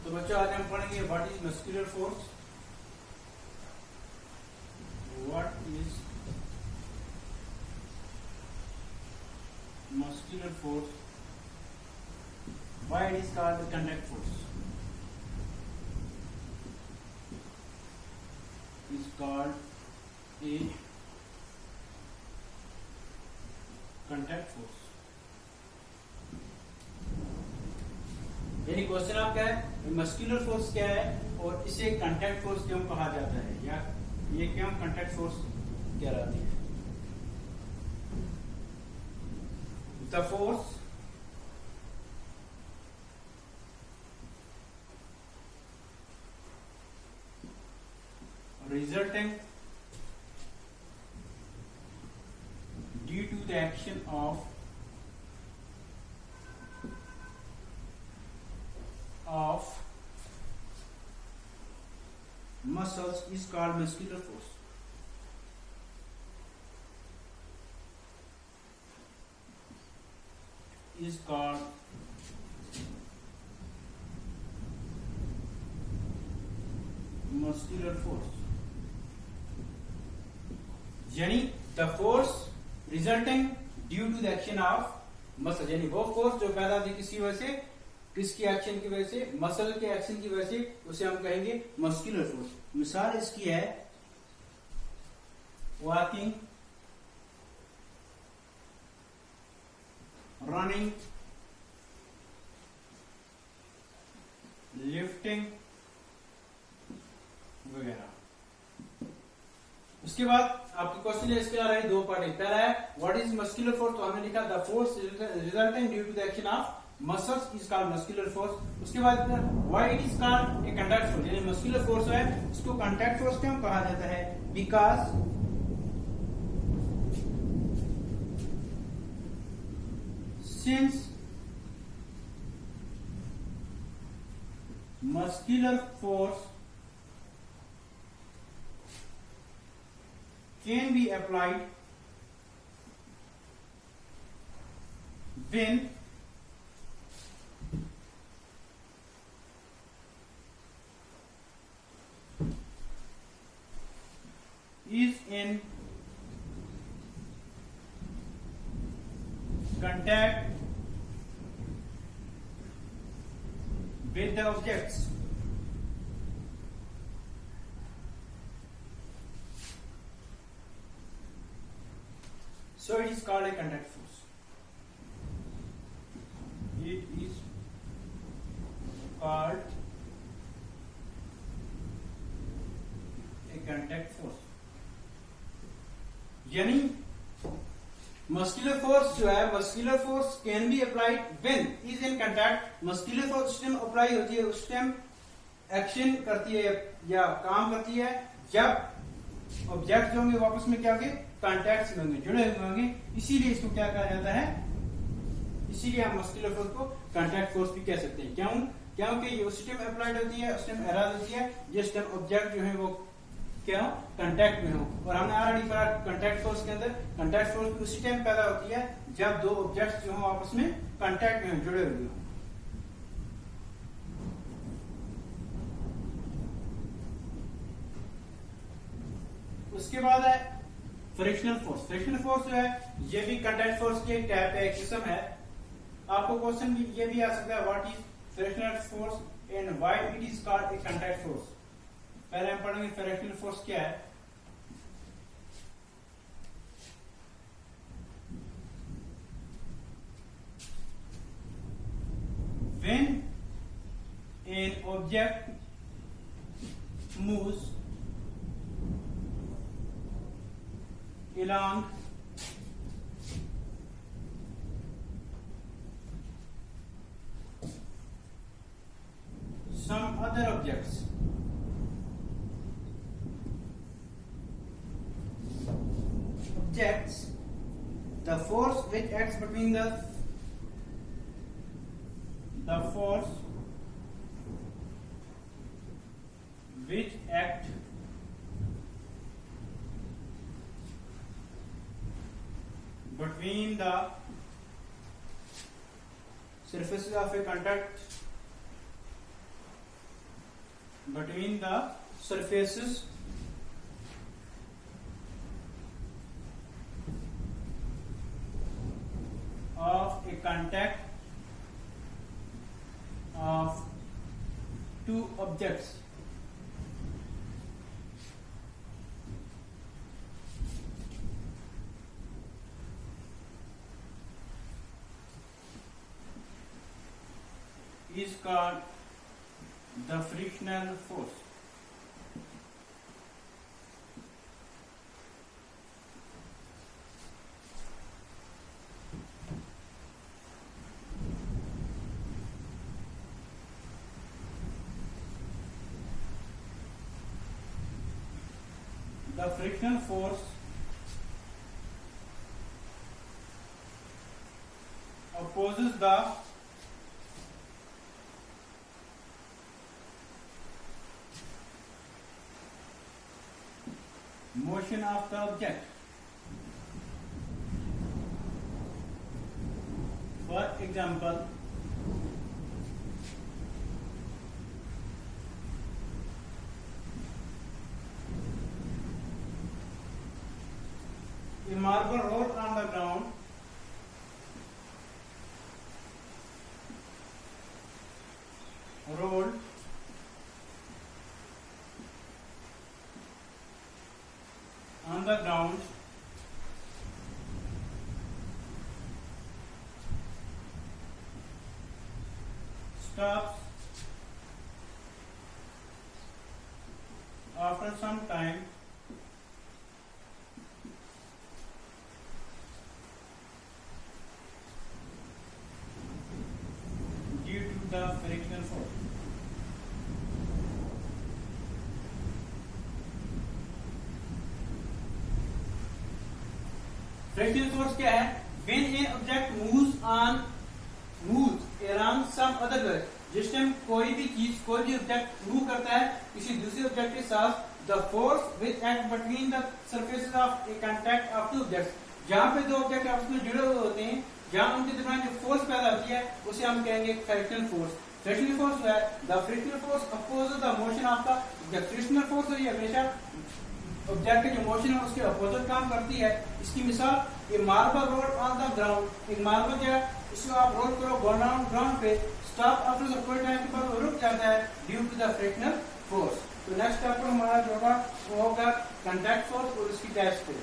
तो बच्चों आज हम पढ़ेंगे what is muscular force. What is muscular force, why it is called the conduct force, is called a contact force। यानी question आपका है मस्कुलर फोर्स क्या है और इसे कंटैक्ट फोर्स क्यों कहा जाता है, या ये क्यों कंटैक्ट फोर्स कहलाती है। The force resulting due to the action of muscles is called muscular force। is called muscular force। यानी the force resulting due to the action of muscle, यानी वो फोर्स जो पैदा होती है किसी वजह से, किसकी एक्शन की वजह से, मसल के एक्शन की वजह से, उसे हम कहेंगे मस्कुलर फोर्स। मिसाल इसकी है वॉकिंग, रनिंग, लिफ्टिंग वगैरह। उसके बाद आपके क्वेश्चन है, इसके आ रहे हैं दो पार्ट। पहला है व्हाट इज मस्कुलर फोर्स, तो हमने लिखा the force resulting due to the action of muscles is called muscular force. उसके बाद why it is called a contact force, यानी मस्कुलर फोर्स है इसको कंटैक्ट फोर्स क्यों कहा जाता है, because since muscular force can be applied when is in contact with the objects। So it is called a contact force। It is called a contact force। यानी muscular force जो है, muscular force can be applied when is in contact. Muscular force उस time apply होती है, उस time action करती है या काम करती है जब ऑब्जेक्ट जो होंगे वापस में क्या होंगे, कॉन्टैक्ट में होंगे, जुड़े हुए होंगे। इसीलिए इसको क्या कहा जाता है, इसीलिए हम मस्कुलर फोर्स को कॉन्टैक्ट फोर्स भी कह सकते हैं। क्यों, क्योंकि ये उस टाइम अप्लाइड होती है, उस टाइम एराज होती है जिस टाइम ऑब्जेक्ट जो है वो क्या कॉन्टैक्ट में हो। और हमने ऑलरेडी पढ़ा कॉन्टैक्ट फोर्स के अंदर, कॉन्टैक्ट फोर्स उसी टाइम पैदा होती है जब दो ऑब्जेक्ट्स जो हो आपस में कॉन्टैक्ट में जुड़े हुए हों। उसके बाद है फ्रिक्शनल फोर्स। फ्रिक्शनल फोर्स जो है ये भी कंटैक्ट फोर्स की एक टाइप है, एक किस्म है। आपको क्वेश्चन भी ये भी आ सकता है what is frictional force and why it is called a contact force. पहले हम पढ़ेंगे फ्रिक्शनल फोर्स क्या है। When an object moves along some other objects, the force which acts between the force which act between the surfaces of a contact between the surfaces of a contact of two objects is called the frictional force. The frictional force opposes the motion of the object. For example, a marble rolled on the ground rolled on the ground stops after some time due to the frictional force. Frictional force क्या है? When an object moves around some other object, जिस time कोई भी object move करता है किसी दूसरे object के साथ, the force which act between the surfaces of a contact of two objects, जहाँ पे दो ऑब्जेक्ट आपस में जुड़े हुए होते हैं, जहाँ उनके दरमियान जो फोर्स पैदा होती है उसे हम कहेंगे फ्रिक्शनल फोर्स. फ्रिक्शनल फोर्स है the frictional force oppose the motion of the frictional force है, हमेशा ऑब्जेक्ट के जो मोशन है उसके अपोजिट काम करती है. इसकी मिसाल ये marble road on the ground, एक मार्बल जो है इसको आप रोल करो ग्राउंड पे, स्टॉप आफ्टर द कोई टाइम के बाद वो रुक जाता है due to the frictional force. तो नेक्स्ट चैप्टर हमारा जो होगा वो होगा कंटैक्ट फोर्स और इसकी टाइप्स पे.